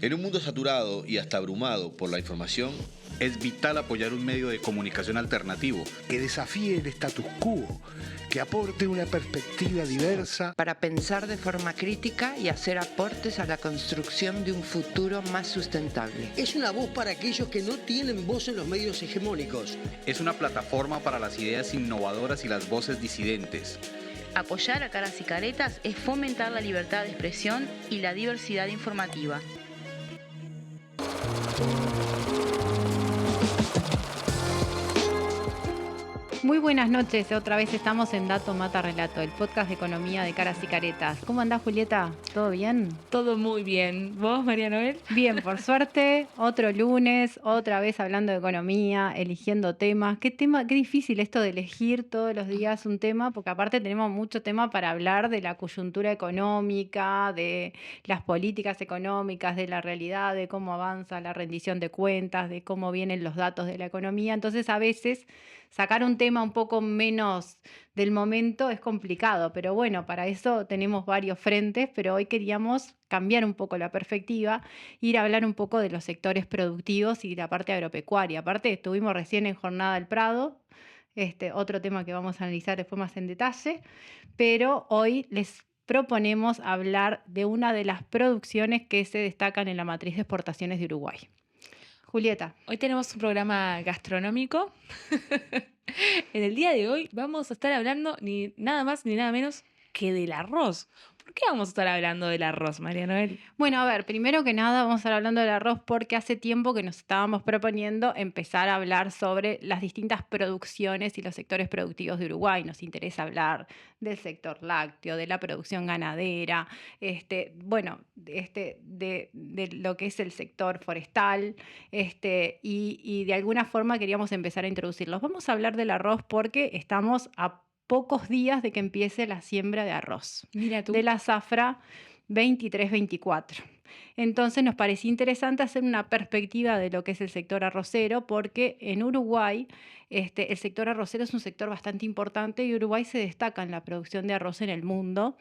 En un mundo saturado y hasta abrumado por la información, es vital apoyar un medio de comunicación alternativo que desafíe el status quo, que aporte una perspectiva diversa para pensar de forma crítica y hacer aportes a la construcción de un futuro más sustentable. Es una voz para aquellos que no tienen voz en los medios hegemónicos. Es una plataforma para las ideas innovadoras y las voces disidentes. Apoyar a Caras y Caretas es fomentar la libertad de expresión y la diversidad informativa. Muy buenas noches, otra vez estamos en Dato Mata Relato, el podcast de economía de Caras y Caretas. ¿Cómo andás, Julieta? ¿Todo bien? Todo muy bien. ¿Vos, María Noel? Bien, por suerte, otro lunes, otra vez hablando de economía, eligiendo temas. Qué difícil esto de elegir todos los días un tema, porque aparte tenemos mucho tema para hablar de la coyuntura económica, de las políticas económicas, de la realidad, de cómo avanza la rendición de cuentas, de cómo vienen los datos de la economía. Entonces, a veces sacar un tema un poco menos del momento es complicado, pero bueno, para eso tenemos varios frentes, pero hoy queríamos cambiar un poco la perspectiva, ir a hablar un poco de los sectores productivos y la parte agropecuaria. Aparte, estuvimos recién en Jornada del Prado, otro tema que vamos a analizar después más en detalle, pero hoy les proponemos hablar de una de las producciones que se destacan en la matriz de exportaciones de Uruguay. Julieta. Hoy tenemos un programa gastronómico. En el día de hoy vamos a estar hablando ni nada más ni nada menos que del arroz. ¿Por qué vamos a estar hablando del arroz, María Noel? Bueno, a ver, primero que nada vamos a estar hablando del arroz porque hace tiempo que nos estábamos proponiendo empezar a hablar sobre las distintas producciones y los sectores productivos de Uruguay. Nos interesa hablar del sector lácteo, de la producción ganadera, de lo que es el sector forestal, y de alguna forma queríamos empezar a introducirlos. Vamos a hablar del arroz porque estamos a pocos días de que empiece la siembra de arroz. Mira tú. De la zafra 23-24. Entonces nos parecía interesante hacer una perspectiva de lo que es el sector arrocero, porque en Uruguay el sector arrocero es un sector bastante importante y Uruguay se destaca en la producción de arroz en el mundo,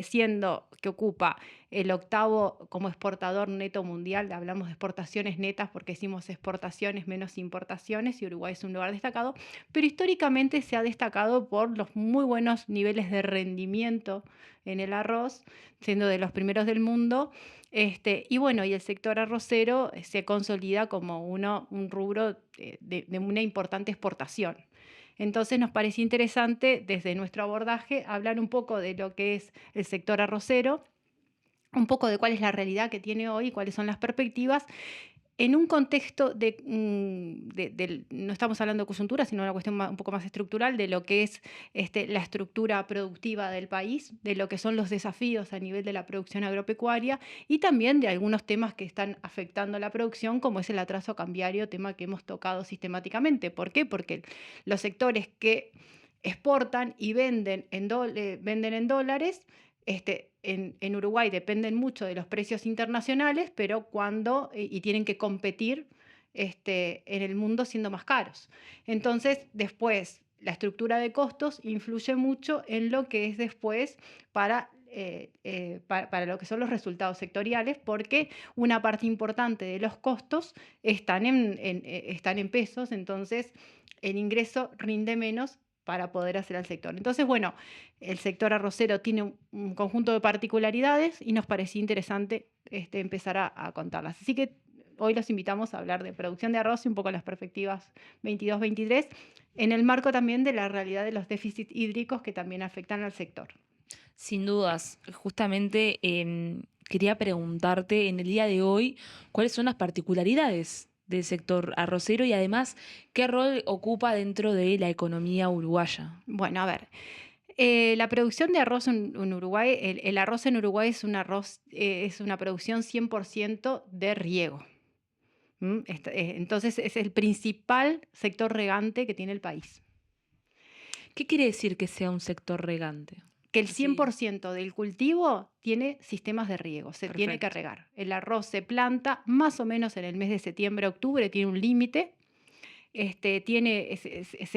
siendo que ocupa el 8º como exportador neto mundial. Hablamos de exportaciones netas porque hicimos exportaciones menos importaciones y Uruguay es un lugar destacado, pero históricamente se ha destacado por los muy buenos niveles de rendimiento en el arroz, siendo de los primeros del mundo. Y el sector arrocero se consolida como un rubro de una importante exportación. Entonces nos parecía interesante desde nuestro abordaje hablar un poco de lo que es el sector arrocero, un poco de cuál es la realidad que tiene hoy, cuáles son las perspectivas, en un contexto no estamos hablando de coyuntura, sino una cuestión un poco más estructural de lo que es la estructura productiva del país, de lo que son los desafíos a nivel de la producción agropecuaria y también de algunos temas que están afectando la producción, como es el atraso cambiario, tema que hemos tocado sistemáticamente. ¿Por qué? Porque los sectores que exportan y venden en dólares, en Uruguay dependen mucho de los precios internacionales, pero y tienen que competir en el mundo siendo más caros. Entonces, después, la estructura de costos influye mucho en lo que es después para lo que son los resultados sectoriales, porque una parte importante de los costos están en pesos, entonces el ingreso rinde menos para poder hacer al sector. Entonces, el sector arrocero tiene un conjunto de particularidades y nos parecía interesante empezar a contarlas. Así que hoy los invitamos a hablar de producción de arroz y un poco las perspectivas 22-23, en el marco también de la realidad de los déficits hídricos que también afectan al sector. Sin dudas, justamente quería preguntarte en el día de hoy cuáles son las particularidades del sector arrocero y además qué rol ocupa dentro de la economía uruguaya. Bueno, a ver, la producción de arroz en Uruguay, el arroz en Uruguay es una producción 100% de riego. Entonces es el principal sector regante que tiene el país. ¿Qué quiere decir que sea un sector regante? Que el 100% del cultivo tiene sistemas de riego, se Perfecto. Tiene que regar. El arroz se planta más o menos en el mes de septiembre, octubre, tiene un límite. Se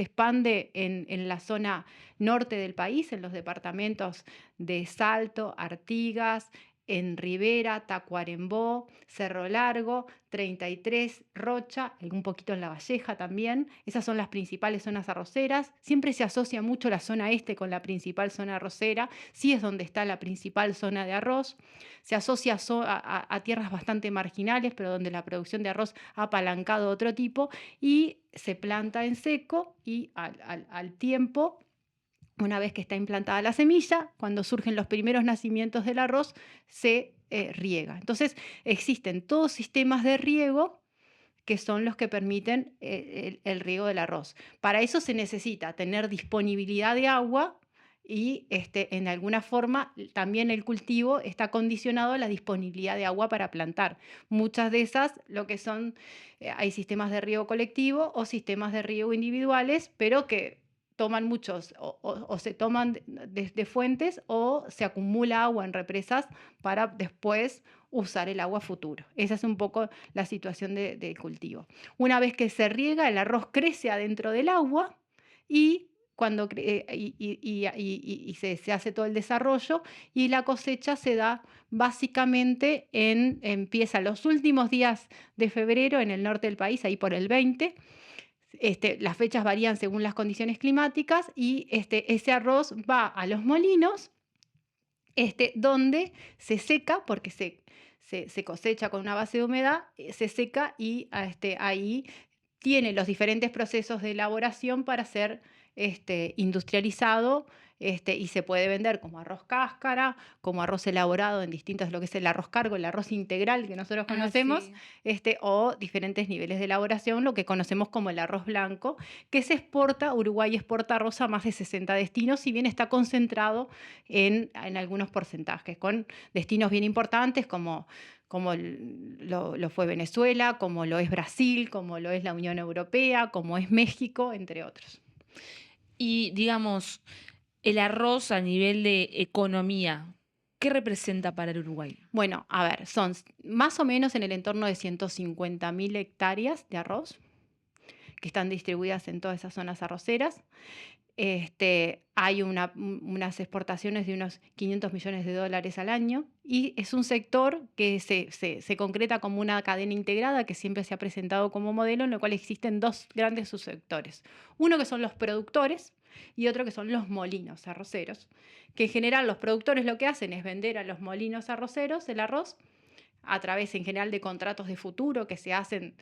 expande en la zona norte del país, en los departamentos de Salto, Artigas, en Rivera, Tacuarembó, Cerro Largo, 33, Rocha, un poquito en La Valleja también. Esas son las principales zonas arroceras. Siempre se asocia mucho la zona este con la principal zona arrocera. Sí es donde está la principal zona de arroz. Se asocia a tierras bastante marginales, pero donde la producción de arroz ha apalancado otro tipo, y se planta en seco y al tiempo, una vez que está implantada la semilla, cuando surgen los primeros nacimientos del arroz, se riega. Entonces, existen todos sistemas de riego que son los que permiten el riego del arroz. Para eso se necesita tener disponibilidad de agua y en alguna forma también el cultivo está condicionado a la disponibilidad de agua para plantar. Muchas de esas, lo que son, hay sistemas de riego colectivo o sistemas de riego individuales, pero que toman muchos, o se toman de fuentes, o se acumula agua en represas para después usar el agua futuro. Esa es un poco la situación del cultivo. Una vez que se riega, el arroz crece adentro del agua y se hace todo el desarrollo, y la cosecha se da básicamente empieza los últimos días de febrero en el norte del país, ahí por el 20. Las fechas varían según las condiciones climáticas, y ese arroz va a los molinos, donde se seca, porque se cosecha con una base de humedad, se seca, y ahí tiene los diferentes procesos de elaboración para ser industrializado, y se puede vender como arroz cáscara, como arroz elaborado en distintos, lo que es el arroz cargo, el arroz integral que nosotros conocemos, Sí. O diferentes niveles de elaboración, lo que conocemos como el arroz blanco, que se exporta. Uruguay exporta arroz a más de 60 destinos, si bien está concentrado en algunos porcentajes, con destinos bien importantes como lo fue Venezuela, como lo es Brasil, como lo es la Unión Europea, como es México, entre otros. Y digamos, el arroz a nivel de economía, ¿qué representa para el Uruguay? Bueno, a ver, son más o menos en el entorno de 150.000 hectáreas de arroz que están distribuidas en todas esas zonas arroceras. Hay unas exportaciones de unos $500 millones al año, y es un sector que se concreta como una cadena integrada que siempre se ha presentado como modelo, en lo cual existen dos grandes subsectores. Uno que son los productores y otro que son los molinos arroceros, que en general los productores lo que hacen es vender a los molinos arroceros el arroz a través en general de contratos de futuro que se hacen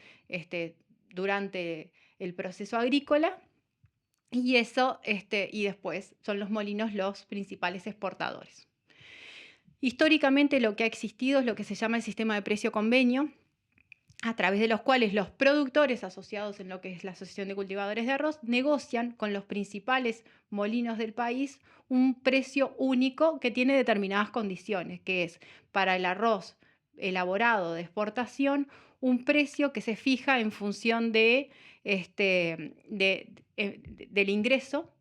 durante el proceso agrícola. Y eso, y después son los molinos los principales exportadores. Históricamente lo que ha existido es lo que se llama el sistema de precio convenio, a través de los cuales los productores asociados en lo que es la Asociación de Cultivadores de Arroz negocian con los principales molinos del país un precio único que tiene determinadas condiciones, que es para el arroz elaborado de exportación un precio que se fija en función del ingreso,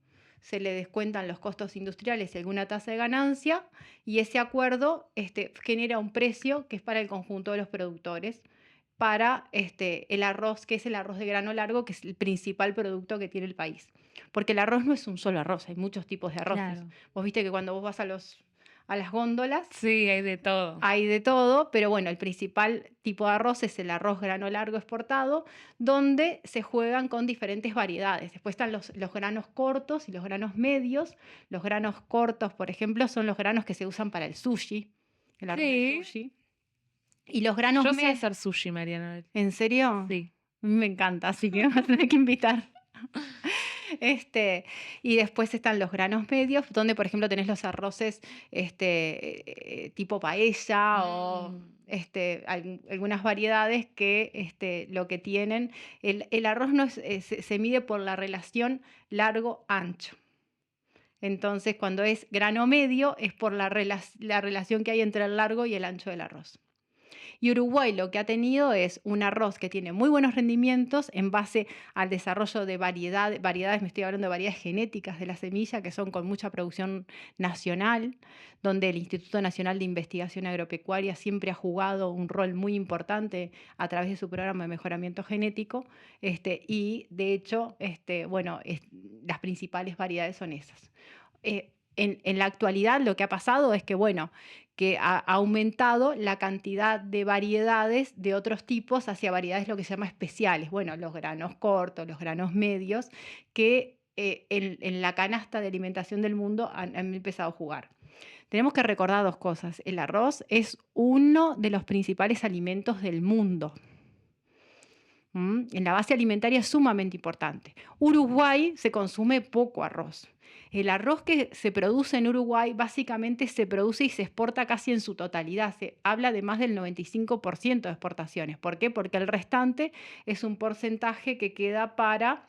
se le descuentan los costos industriales y alguna tasa de ganancia, y ese acuerdo genera un precio que es para el conjunto de los productores, para el arroz, que es el arroz de grano largo, que es el principal producto que tiene el país. Porque el arroz no es un solo arroz, hay muchos tipos de arroces. Claro. Vos viste que cuando vos vas a las góndolas, Sí, hay de todo. hay de todo, pero bueno, el principal tipo de arroz es el arroz grano largo exportado, donde se juegan con diferentes variedades. Después están los granos cortos y los granos medios. Los granos cortos, por ejemplo, son los granos que se usan para el sushi, el arroz de Sí. sushi. Y los granos Yo sé medios... hacer sushi, Mariana. ¿En serio? Sí. A mí me encanta, así que me vas a tener que invitar. Y después están los granos medios, donde por ejemplo tenés los arroces tipo paella o algunas variedades que lo que tienen, el arroz no se mide por la relación largo-ancho. Entonces cuando es grano medio es por la relación que hay entre el largo y el ancho del arroz. Y Uruguay lo que ha tenido es un arroz que tiene muy buenos rendimientos en base al desarrollo de variedades, me estoy hablando de variedades genéticas de la semilla, que son con mucha producción nacional, donde el Instituto Nacional de Investigación Agropecuaria siempre ha jugado un rol muy importante a través de su programa de mejoramiento genético, y de hecho, las principales variedades son esas. en la actualidad lo que ha pasado es que, bueno, que ha aumentado la cantidad de variedades de otros tipos hacia variedades lo que se llama especiales. Bueno, los granos cortos, los granos medios, que en la canasta de alimentación del mundo han empezado a jugar. Tenemos que recordar dos cosas. El arroz es uno de los principales alimentos del mundo. En la base alimentaria es sumamente importante. Uruguay se consume poco arroz. El arroz que se produce en Uruguay básicamente se produce y se exporta casi en su totalidad. Se habla de más del 95% de exportaciones. ¿Por qué? Porque el restante es un porcentaje que queda para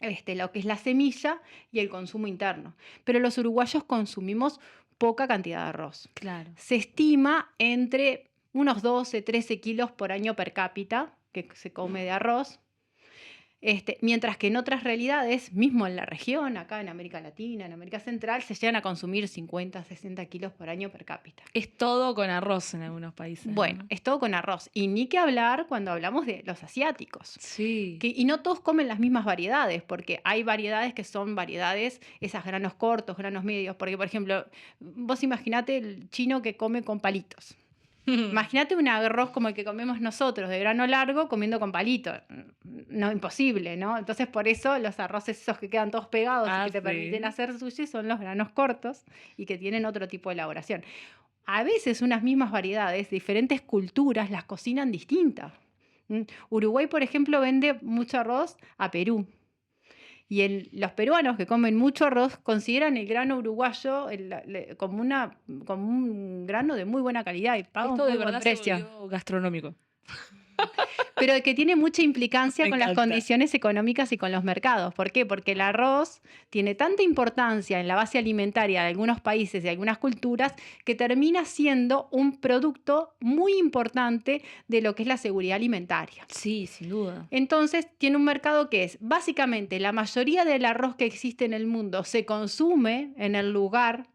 lo que es la semilla y el consumo interno. Pero los uruguayos consumimos poca cantidad de arroz. Claro. Se estima entre unos 12, 13 kilos por año per cápita que se come de arroz. Mientras que en otras realidades, mismo en la región, acá en América Latina, en América Central, se llegan a consumir 50, 60 kilos por año per cápita. Es todo con arroz en algunos países. Bueno, ¿no? es todo con arroz. Y ni que hablar cuando hablamos de los asiáticos. Sí. Y no todos comen las mismas variedades, porque hay variedades que son variedades, esas granos cortos, granos medios. Porque, por ejemplo, vos imaginate el chino que come con palitos. Imagínate un arroz como el que comemos nosotros, de grano largo, comiendo con palito. No, imposible, ¿no? Entonces, por eso los arroces esos que quedan todos pegados y que te permiten hacer sushi son los granos cortos y que tienen otro tipo de elaboración. A veces unas mismas variedades, diferentes culturas, las cocinan distintas. Uruguay, por ejemplo, vende mucho arroz a Perú. Y los peruanos que comen mucho arroz consideran el grano uruguayo como un grano de muy buena calidad y pagan un muy buen precio. Se volvió gastronómico. Pero que tiene mucha implicancia Me con las encanta. condiciones económicas y con los mercados. ¿Por qué? Porque el arroz tiene tanta importancia en la base alimentaria de algunos países y algunas culturas que termina siendo un producto muy importante de lo que es la seguridad alimentaria. Sí, sin duda. Entonces, tiene un mercado que es, básicamente, la mayoría del arroz que existe en el mundo se consume en el lugar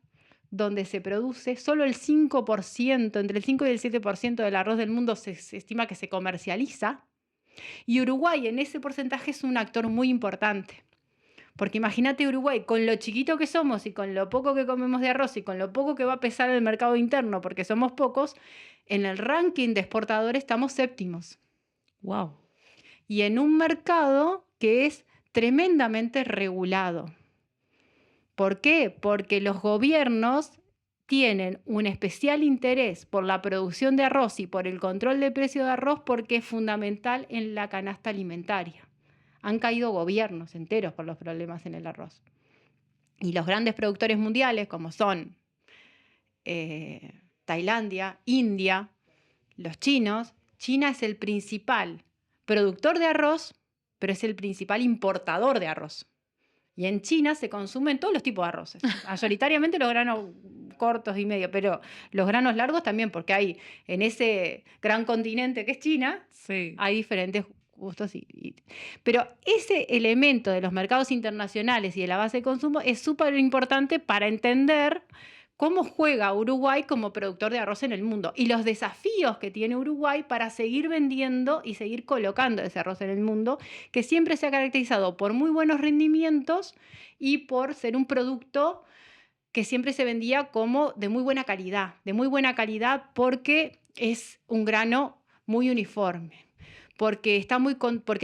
donde se produce, solo el 5%, entre el 5 y el 7% del arroz del mundo se estima que se comercializa, y Uruguay en ese porcentaje es un actor muy importante. Porque imagínate Uruguay, con lo chiquito que somos y con lo poco que comemos de arroz y con lo poco que va a pesar el mercado interno, porque somos pocos, en el ranking de exportadores estamos séptimos. Wow. Y en un mercado que es tremendamente regulado. ¿Por qué? Porque los gobiernos tienen un especial interés por la producción de arroz y por el control del precio de arroz porque es fundamental en la canasta alimentaria. Han caído gobiernos enteros por los problemas en el arroz. Y los grandes productores mundiales, como son Tailandia, India, los chinos, China es el principal productor de arroz, pero es el principal importador de arroz. Y en China se consumen todos los tipos de arroces, mayoritariamente los granos cortos y medios, pero los granos largos también, porque hay en ese gran continente que es China, Sí. hay diferentes gustos. Pero ese elemento de los mercados internacionales y de la base de consumo es súper importante para entender cómo juega Uruguay como productor de arroz en el mundo y los desafíos que tiene Uruguay para seguir vendiendo y seguir colocando ese arroz en el mundo, que siempre se ha caracterizado por muy buenos rendimientos y por ser un producto que siempre se vendía como de muy buena calidad porque es un grano muy uniforme, porque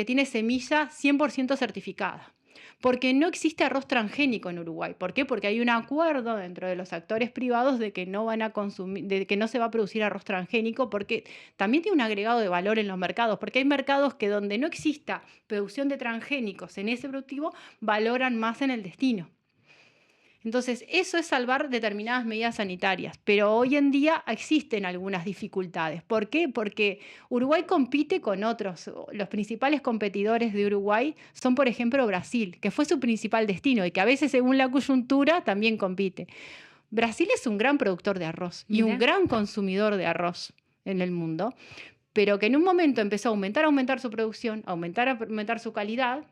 tiene semilla 100% certificada. Porque no existe arroz transgénico en Uruguay. ¿Por qué? Porque hay un acuerdo dentro de los actores privados de que no van a consumir, de que no se va a producir arroz transgénico, porque también tiene un agregado de valor en los mercados, porque hay mercados que donde no exista producción de transgénicos en ese productivo, valoran más en el destino. Entonces, eso es salvar determinadas medidas sanitarias, pero hoy en día existen algunas dificultades. ¿Por qué? Porque Uruguay compite con otros. Los principales competidores de Uruguay son, por ejemplo, Brasil, que fue su principal destino y que a veces, según la coyuntura, también compite. Brasil es un gran productor de arroz y un gran consumidor de arroz en el mundo, pero que en un momento empezó a aumentar su producción, a aumentar su calidad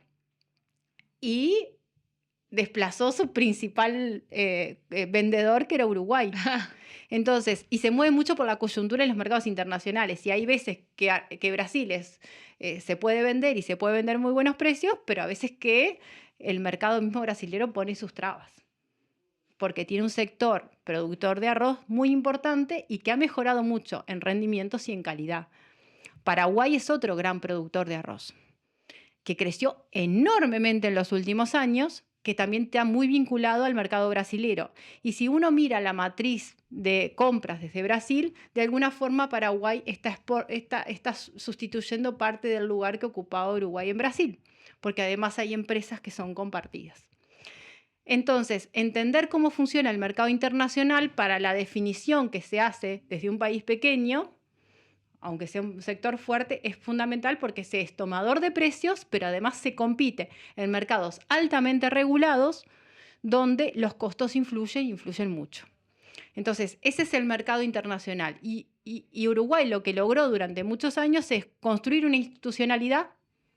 y desplazó su principal vendedor, que era Uruguay. Entonces, y se mueve mucho por la coyuntura en los mercados internacionales. Y hay veces que Brasil se puede vender y se puede vender muy buenos precios, pero a veces que el mercado mismo brasilero pone sus trabas. porque tiene un sector productor de arroz muy importante y que ha mejorado mucho en rendimientos y en calidad. Paraguay es otro gran productor de arroz, que creció enormemente en los últimos años, que también está muy vinculado al mercado brasilero. Y si uno mira la matriz de compras desde Brasil, de alguna forma Paraguay está sustituyendo parte del lugar que ocupaba Uruguay en Brasil, porque además hay empresas que son compartidas. Entonces, entender cómo funciona el mercado internacional para la definición que se hace desde un país pequeño, aunque sea un sector fuerte, es fundamental porque se es tomador de precios, pero además se compite en mercados altamente regulados donde los costos influyen mucho. Entonces, ese es el mercado internacional. Y Uruguay lo que logró durante muchos años es construir una institucionalidad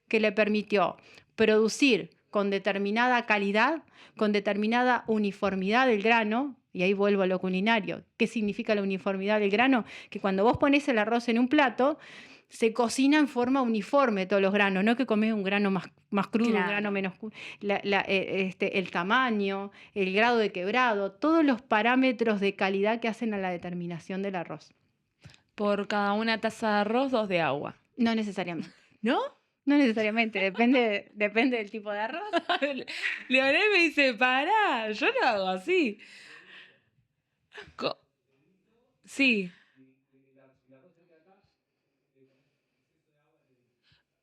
que le permitió producir con determinada calidad, con determinada uniformidad del grano. Y ahí vuelvo a lo culinario. ¿Qué significa la uniformidad del grano? Que cuando vos pones el arroz en un plato, se cocina en forma uniforme todos los granos, no que comes un grano más crudo, Claro. un grano menos crudo. El tamaño, el grado de quebrado, todos los parámetros de calidad que hacen a la determinación del arroz. Por cada una taza de arroz, 2 de agua. No necesariamente. ¿No? No necesariamente, depende del tipo de arroz. Leonel me dice, pará, yo lo hago así. Sí.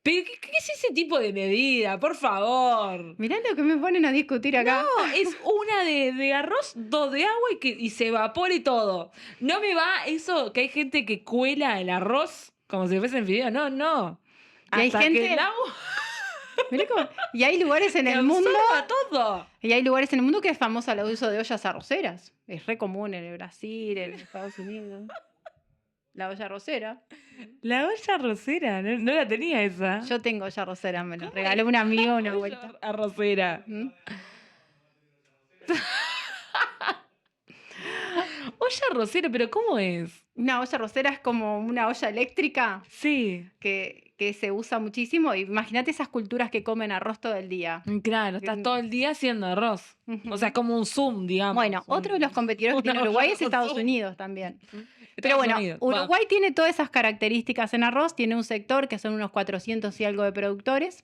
¿Pero qué es ese tipo de medida? Por favor. Mirá lo que me ponen a discutir acá. No, es una de arroz, 2 de agua y se evapore todo. No me va eso que hay gente que cuela el arroz como si fuese en fideo. No, no. Y hay Hasta gente- que el agua Mirá cómo- Y hay lugares en que el mundo. absorba todo. Y hay lugares en el mundo que es famoso el uso de ollas arroceras. Es re común en el Brasil, en Estados Unidos. La olla arrocera. La olla arrocera, no la tenía esa. Yo tengo olla arrocera, me la regaló un amigo una Olla vuelta. arrocera. ¿Mm? Olla arrocera, pero ¿cómo es? Una olla arrocera es como una olla eléctrica Sí. que se usa muchísimo. Imagínate esas culturas que comen arroz todo el día. Claro, estás todo el día haciendo arroz. O sea, como un Zoom, digamos. Bueno, otro de los competidores que Una tiene Uruguay olla es Estados arroz. Unidos también. Pero Estados bueno, Unidos, va. Uruguay tiene todas esas características en arroz. Tiene un sector que son unos 400 y algo de productores,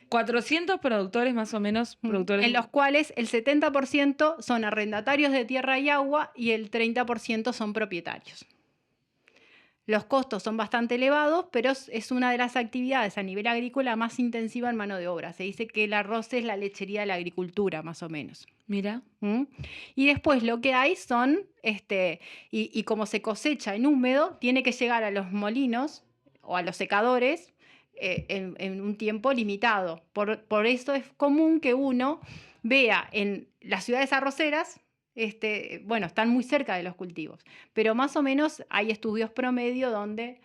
400 productores más o menos. Productores en los cuales el 70% son arrendatarios de tierra y agua y el 30% son propietarios. Los costos son bastante elevados, pero es una de las actividades a nivel agrícola más intensiva en mano de obra. Se dice que el arroz es la lechería de la agricultura, más o menos. Mira. ¿Mm? Y después lo que hay son, y como se cosecha en húmedo, tiene que llegar a los molinos o a los secadores en un tiempo limitado. Por eso es común que uno vea en las ciudades arroceras, bueno, están muy cerca de los cultivos, pero más o menos hay estudios promedio donde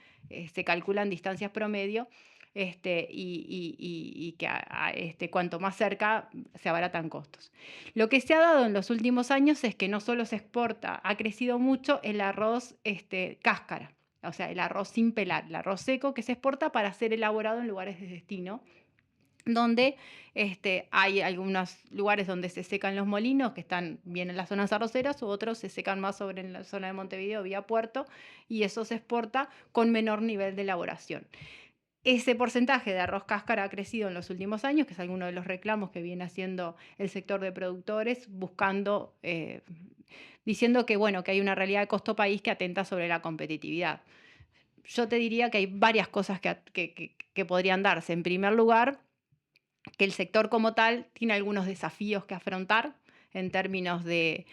se calculan distancias promedio y que cuanto más cerca se abaratan costos. Lo que se ha dado en los últimos años es que no solo se exporta, ha crecido mucho el arroz cáscara, o sea, el arroz sin pelar, el arroz seco que se exporta para ser elaborado en lugares de destino, donde hay algunos lugares donde se secan los molinos, que están bien en las zonas arroceras, u otros se secan más sobre en la zona de Montevideo, vía puerto, y eso se exporta con menor nivel de elaboración. Ese porcentaje de arroz cáscara ha crecido en los últimos años, que es alguno de los reclamos que viene haciendo el sector de productores, buscando, diciendo que, bueno, que hay una realidad de costo país que atenta sobre la competitividad. Yo te diría que hay varias cosas que podrían darse. En primer lugar, que el sector como tal tiene algunos desafíos que afrontar en términos de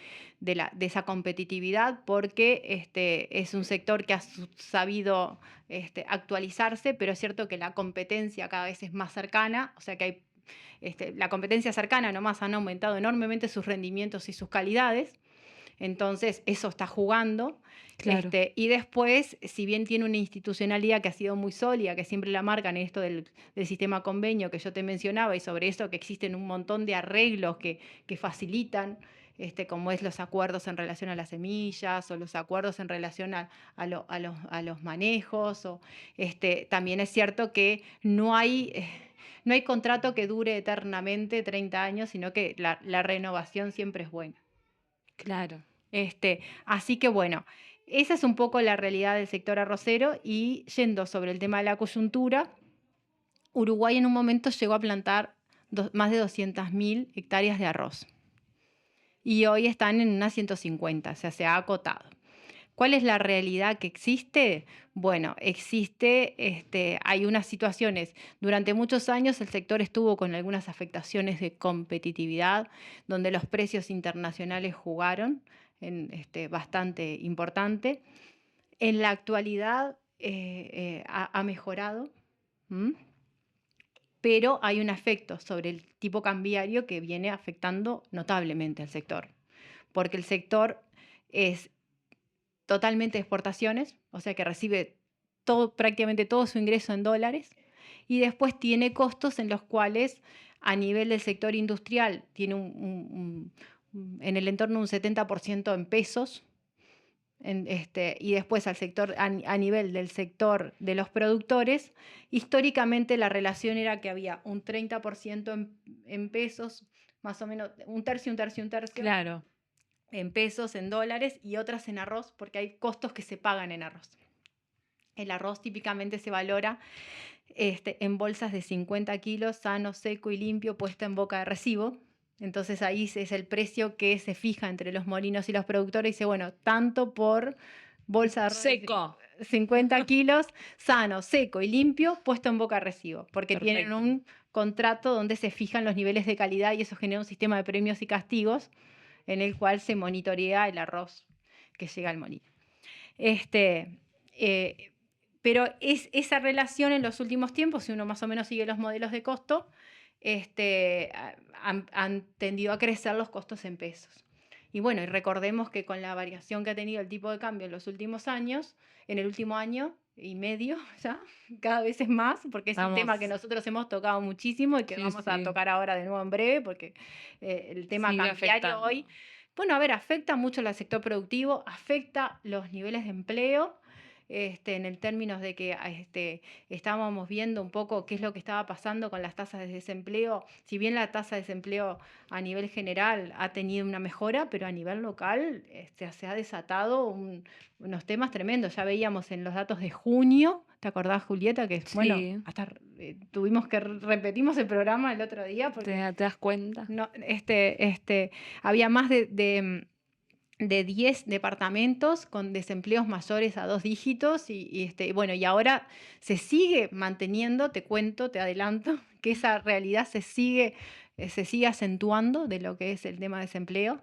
esa competitividad, porque es un sector que ha sabido actualizarse, pero es cierto que la competencia cada vez es más cercana, o sea que hay la competencia cercana nomás han aumentado enormemente sus rendimientos y sus calidades. Entonces, eso está jugando. Claro. Y después, si bien tiene una institucionalidad que ha sido muy sólida, que siempre la marcan en esto del sistema convenio que yo te mencionaba, y sobre eso que existen un montón de arreglos que facilitan, como es los acuerdos en relación a las semillas o los acuerdos en relación a los manejos. También es cierto que no hay no hay contrato que dure eternamente 30 años, sino que la renovación siempre es buena. Claro. Así que bueno, esa es un poco la realidad del sector arrocero. Y yendo sobre el tema de la coyuntura, Uruguay en un momento llegó a plantar más de 200.000 hectáreas de arroz. Y hoy están en unas 150, o sea, se ha acotado. ¿Cuál es la realidad que existe? Bueno, hay unas situaciones. Durante muchos años el sector estuvo con algunas afectaciones de competitividad, donde los precios internacionales jugaron bastante importante. En la actualidad ha mejorado, pero hay un efecto sobre el tipo cambiario que viene afectando notablemente al sector, porque el sector es totalmente de exportaciones, o sea que recibe prácticamente todo su ingreso en dólares, y después tiene costos en los cuales a nivel del sector industrial tiene en el entorno de un 70% en pesos, y después a nivel del sector de los productores, históricamente la relación era que había un 30% en pesos, más o menos un tercio, Claro. en pesos, en dólares, y otras en arroz, porque hay costos que se pagan en arroz. El arroz típicamente se valora en bolsas de 50 kilos, sano, seco y limpio, puesta en boca de recibo. Entonces ahí es el precio que se fija entre los molinos y los productores. Dice, bueno, tanto por bolsa de arroz Seco. 50 kilos, sano, seco y limpio, puesto en boca de recibo, porque Perfecto. tienen un contrato donde se fijan los niveles de calidad, y eso genera un sistema de premios y castigos en el cual se monitorea el arroz que llega al molino. Pero esa relación en los últimos tiempos, si uno más o menos sigue los modelos de costo, han tendido a crecer los costos en pesos. Y bueno, y recordemos que con la variación que ha tenido el tipo de cambio en los últimos años, en el último año y medio ya, cada vez es más, porque es un tema que nosotros hemos tocado muchísimo y que vamos a tocar ahora de nuevo en breve, porque el tema Sigue cambiario afectando. hoy, bueno, a ver, afecta mucho al sector productivo, afecta los niveles de empleo, en el términos de que estábamos viendo un poco qué es lo que estaba pasando con las tasas de desempleo. Si bien la tasa de desempleo a nivel general ha tenido una mejora, pero a nivel local se ha desatado unos temas tremendos. Ya veíamos en los datos de junio, ¿te acordás, Julieta? Que Sí. bueno, hasta tuvimos que repetimos el programa el otro día porque ¿Te das cuenta? no, había más de 10 departamentos con desempleos mayores a 2 dígitos y bueno, y ahora se sigue manteniendo, te adelanto, que esa realidad se sigue acentuando de lo que es el tema de desempleo.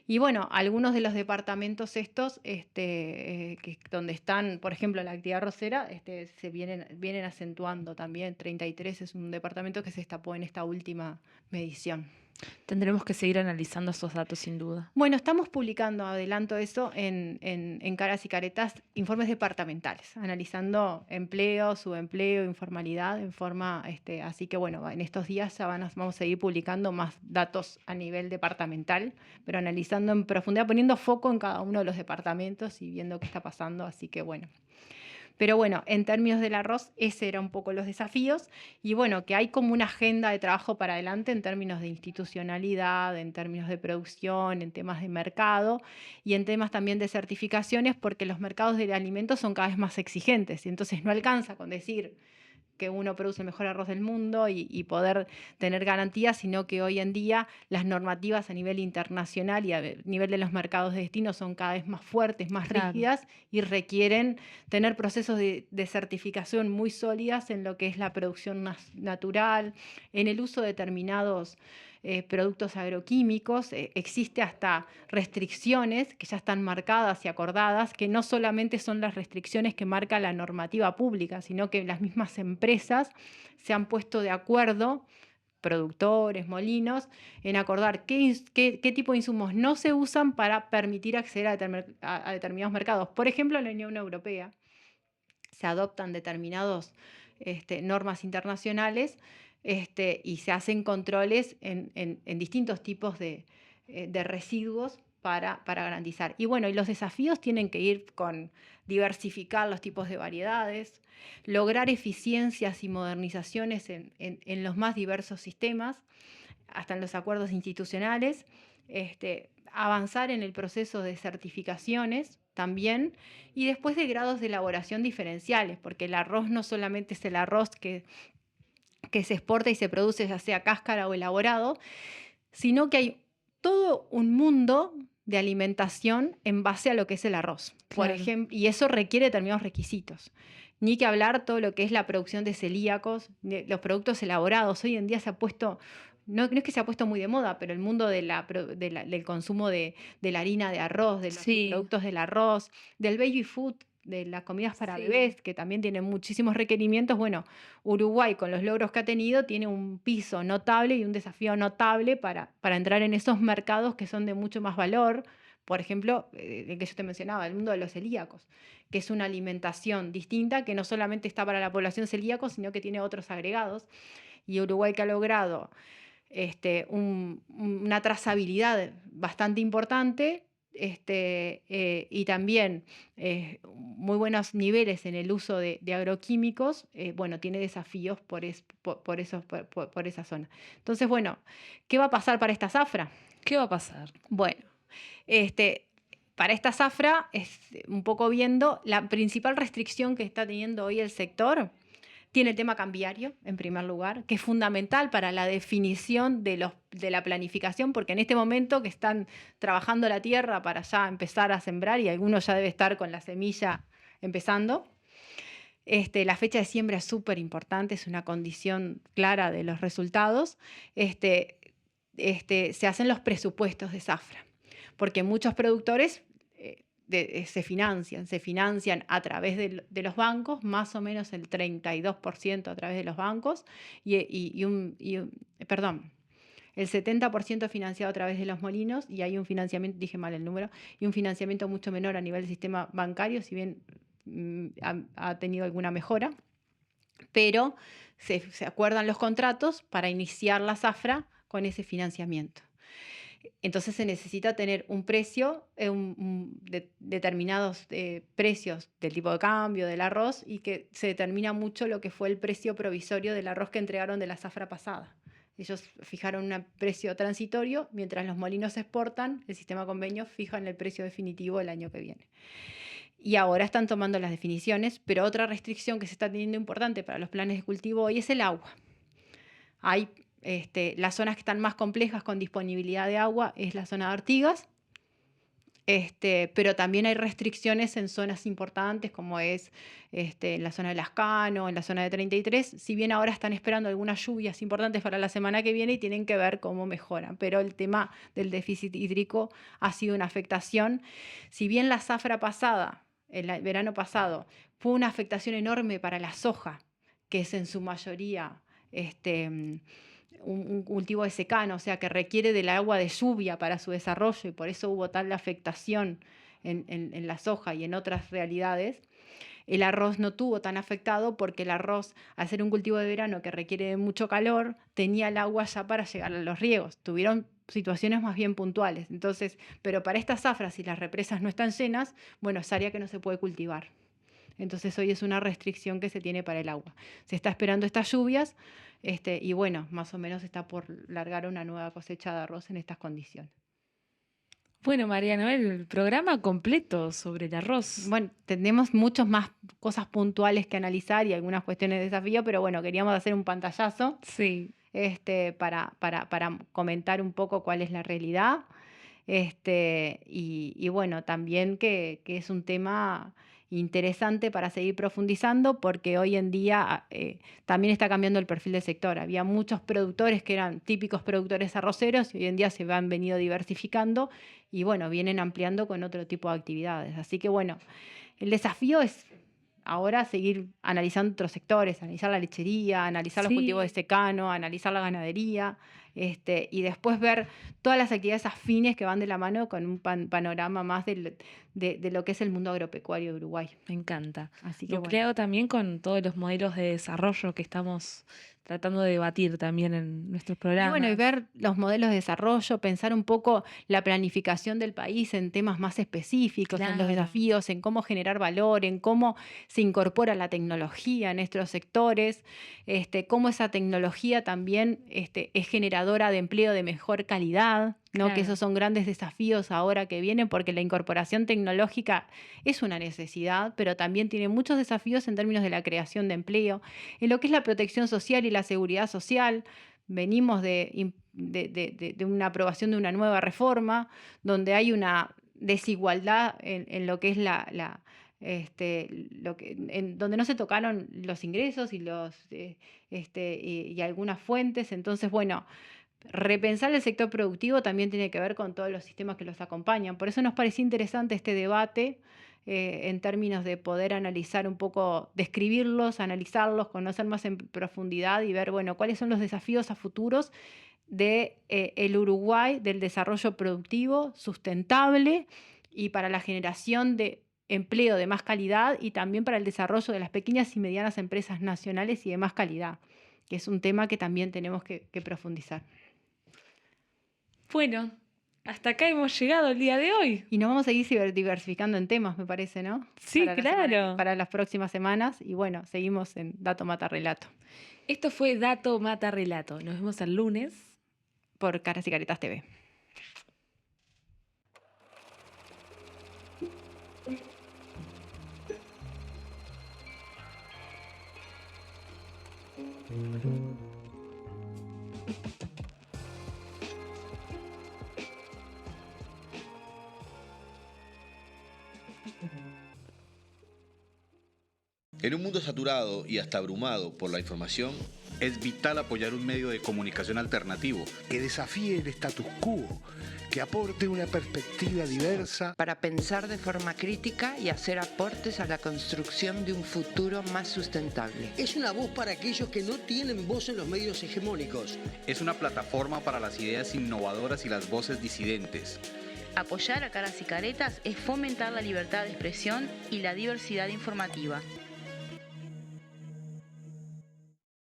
Y bueno, algunos de los departamentos estos, donde están, por ejemplo, la actividad arrocera, se vienen acentuando también. 33 es un departamento que se destapó en esta última medición. Tendremos que seguir analizando esos datos sin duda. Bueno, estamos publicando, adelanto eso, en Caras y Caretas, informes departamentales, analizando empleo, subempleo, informalidad, en forma, así que bueno, en estos días ya vamos a ir publicando más datos a nivel departamental, pero analizando en profundidad, poniendo foco en cada uno de los departamentos y viendo qué está pasando, así que bueno. Pero bueno, en términos del arroz, ese era un poco los desafíos, y bueno, que hay como una agenda de trabajo para adelante en términos de institucionalidad, en términos de producción, en temas de mercado y en temas también de certificaciones, porque los mercados de alimentos son cada vez más exigentes, y entonces no alcanza con decir que uno produce el mejor arroz del mundo y poder tener garantías, sino que hoy en día las normativas a nivel internacional y a nivel de los mercados de destino son cada vez más fuertes, más rígidas, y requieren tener procesos de certificación muy sólidas en lo que es la producción natural, en el uso de determinados productos agroquímicos. Existe hasta restricciones que ya están marcadas y acordadas, que no solamente son las restricciones que marca la normativa pública, sino que las mismas empresas se han puesto de acuerdo, productores, molinos, en acordar qué tipo de insumos no se usan para permitir acceder a determinados mercados. Por ejemplo, en la Unión Europea se adoptan determinadas normas internacionales, y se hacen controles en distintos tipos de residuos para garantizar. Y bueno, y los desafíos tienen que ir con diversificar los tipos de variedades, lograr eficiencias y modernizaciones en los más diversos sistemas, hasta en los acuerdos institucionales, avanzar en el proceso de certificaciones también, y después de grados de elaboración diferenciales, porque el arroz no solamente es el arroz que se exporta y se produce ya sea cáscara o elaborado, sino que hay todo un mundo de alimentación en base a lo que es el arroz, por Claro. ejemplo, y eso requiere determinados requisitos. Ni que hablar todo lo que es la producción de celíacos, de los productos elaborados. Hoy en día se ha puesto, no es que se ha puesto muy de moda, pero el mundo del consumo de la harina de arroz, de los Sí. productos del arroz, del baby food, de las comidas para Sí. bebés, que también tienen muchísimos requerimientos. Bueno, Uruguay, con los logros que ha tenido, tiene un piso notable y un desafío notable para entrar en esos mercados que son de mucho más valor. Por ejemplo, el que yo te mencionaba, el mundo de los celíacos, que es una alimentación distinta, que no solamente está para la población celíaco, sino que tiene otros agregados. Y Uruguay, que ha logrado una trazabilidad bastante importante, y también muy buenos niveles en el uso de agroquímicos, bueno, tiene desafíos por esa zona. Entonces, bueno, ¿qué va a pasar para esta zafra? ¿Qué va a pasar? Bueno, para esta zafra, un poco viendo, la principal restricción que está teniendo hoy el sector tiene el tema cambiario, en primer lugar, que es fundamental para la definición de la planificación, porque en este momento que están trabajando la tierra para ya empezar a sembrar, y algunos ya debe estar con la semilla empezando, la fecha de siembra es súper importante, es una condición clara de los resultados. Se hacen los presupuestos de zafra, porque muchos productores se financian a través de los bancos, más o menos el 32% a través de los bancos, el 70% financiado a través de los molinos, y hay un financiamiento, dije mal el número, y un financiamiento mucho menor a nivel del sistema bancario, si bien ha tenido alguna mejora, pero se acuerdan los contratos para iniciar la zafra con ese financiamiento. Entonces se necesita tener un precio, determinados precios del tipo de cambio, del arroz, y que se determina mucho lo que fue el precio provisorio del arroz que entregaron de la zafra pasada. Ellos fijaron un precio transitorio, mientras los molinos exportan, el sistema convenio fijan el precio definitivo el año que viene. Y ahora están tomando las definiciones, pero otra restricción que se está teniendo importante para los planes de cultivo hoy es el agua. Hay las zonas que están más complejas con disponibilidad de agua es la zona de Artigas, pero también hay restricciones en zonas importantes como es en la zona de Lascano, en la zona de 33, si bien ahora están esperando algunas lluvias importantes para la semana que viene y tienen que ver cómo mejoran, pero el tema del déficit hídrico ha sido una afectación. Si bien la zafra pasada, el verano pasado, fue una afectación enorme para la soja, que es en su mayoría un cultivo de secano, o sea, que requiere del agua de lluvia para su desarrollo, y por eso hubo tal afectación en la soja y en otras realidades. El arroz no tuvo tan afectado porque el arroz, al ser un cultivo de verano que requiere de mucho calor, tenía el agua ya para llegar a los riegos. Tuvieron situaciones más bien puntuales. Entonces, pero para estas zafras, si las represas no están llenas, bueno, es área que no se puede cultivar. Entonces hoy es una restricción que se tiene para el agua. Se está esperando estas lluvias, y bueno, más o menos está por largar una nueva cosecha de arroz en estas condiciones. Bueno, María Noel, el programa completo sobre el arroz. Bueno, tenemos muchas más cosas puntuales que analizar y algunas cuestiones de desafío, pero bueno, queríamos hacer un pantallazo Sí. para comentar un poco cuál es la realidad. Y bueno, también que es un tema interesante para seguir profundizando, porque hoy en día también está cambiando el perfil del sector. Había muchos productores que eran típicos productores arroceros y hoy en día se han venido diversificando y bueno, vienen ampliando con otro tipo de actividades. Así que bueno, el desafío es ahora seguir analizando otros sectores, analizar la lechería, analizar los Sí. cultivos de secano, analizar la ganadería, y después ver todas las actividades afines que van de la mano con un panorama más de lo que es el mundo agropecuario de Uruguay. Me encanta. Así que Nucleado también con todos los modelos de desarrollo que estamos tratando de debatir también en nuestros programas. Y ver los modelos de desarrollo, pensar un poco la planificación del país en temas más específicos, en los desafíos, en cómo generar valor, en cómo se incorpora la tecnología en nuestros sectores, cómo esa tecnología también es generadora de empleo de mejor calidad, ¿no? Claro. Que esos son grandes desafíos ahora que vienen, porque la incorporación tecnológica es una necesidad, pero también tiene muchos desafíos en términos de la creación de empleo, en lo que es la protección social y la seguridad social. Venimos de una aprobación de una nueva reforma donde hay una desigualdad en lo que es donde no se tocaron los ingresos y algunas fuentes. Entonces, repensar el sector productivo también tiene que ver con todos los sistemas que los acompañan. Por eso nos parecía interesante este debate en términos de poder analizar un poco, describirlos, analizarlos, conocer más en profundidad y ver, cuáles son los desafíos a futuros del Uruguay, del desarrollo productivo sustentable y para la generación de empleo de más calidad y también para el desarrollo de las pequeñas y medianas empresas nacionales y de más calidad, que es un tema que también tenemos que profundizar. Bueno, hasta acá hemos llegado el día de hoy. Y nos vamos a seguir diversificando en temas, me parece, ¿no? Sí, claro. Para las próximas semanas. Y seguimos en Dato Mata Relato. Esto fue Dato Mata Relato. Nos vemos el lunes por Caras y Caretas TV. En un mundo saturado y hasta abrumado por la información, es vital apoyar un medio de comunicación alternativo que desafíe el status quo, que aporte una perspectiva diversa para pensar de forma crítica y hacer aportes a la construcción de un futuro más sustentable. Es una voz para aquellos que no tienen voz en los medios hegemónicos. Es una plataforma para las ideas innovadoras y las voces disidentes. Apoyar a Caras y Caretas es fomentar la libertad de expresión y la diversidad informativa.